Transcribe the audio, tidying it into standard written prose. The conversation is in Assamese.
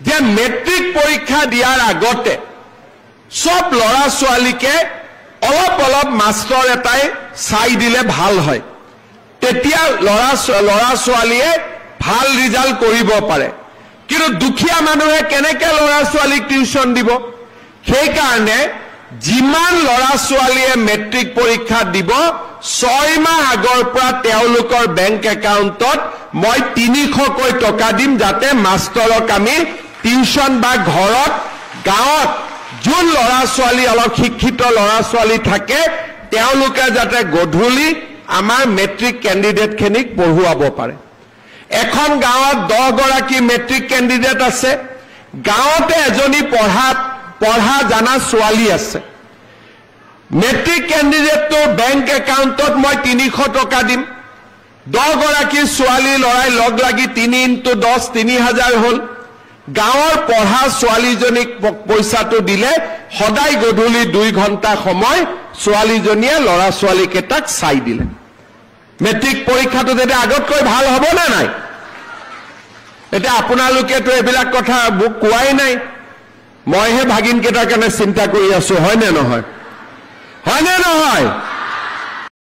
যে মেট্ৰিক পৰীক্ষা দিয়াৰ আগতে সব ল'ৰা ছোৱালীকে অলপ অলপ মাষ্টৰ এটাই চাই দিলে ভাল হয় তেতিয়া ল'ৰা ছোৱালীয়ে ভাল ৰিজাল্ট কৰিব পাৰে কিন্তু দুখীয়া মানুহে কেনেকৈ ল'ৰা ছোৱালীক টিউচন দিব সেই কাৰণে যিমান ল'ৰা ছোৱালীয়ে মেট্ৰিক পৰীক্ষা দিব 6 মাহ আগৰ পৰা তেওঁলোকৰ বেংক একাউণ্টত মই 300 কৈ টকা দিম যাতে মাষ্টৰক আমি টিউচন বা ঘৰত গাঁৱত যোন ল'ৰা ছোৱালী অলপ শিক্ষিত ল'ৰা ছোৱালী থাকে তেওঁলোকে যাতে গধূলি আমাৰ মেট্ৰিক কেণ্ডিডেটখিনিক পঢ়ুৱাব পাৰে এখন গাঁৱত 10 গৰাকী মেট্ৰিক কেণ্ডিডেট আছে গাঁৱতে এজনী পঢ়া জানা ছোৱালী আছে মেট্ৰিক কেণ্ডিডেটৰ বেংক একাউণ্টত মই 300 টকা দিম 10 গৰাকী ছোৱালী লৰাই লগ লাগি 3 × 10 3000 হ'ল গাঁৱৰ পঢ়া ছোৱালীজনীক পইচাটো দিলে সদায় গধূলি 2 ঘণ্টা সময় ছোৱালীজনীয়ে ল'ৰা ছোৱালীকেইটাক চাই দিলে মেট্ৰিক পৰীক্ষাটো যেতিয়া আগতকৈ ভাল হ'ব না নাই এটা আপোনালোকেতো এবিলাক কথা মোক কোৱাই নাই মইহে ভাগিনকেইটাৰ কাৰণে চিন্তা কৰি আছো হয় নে নহয়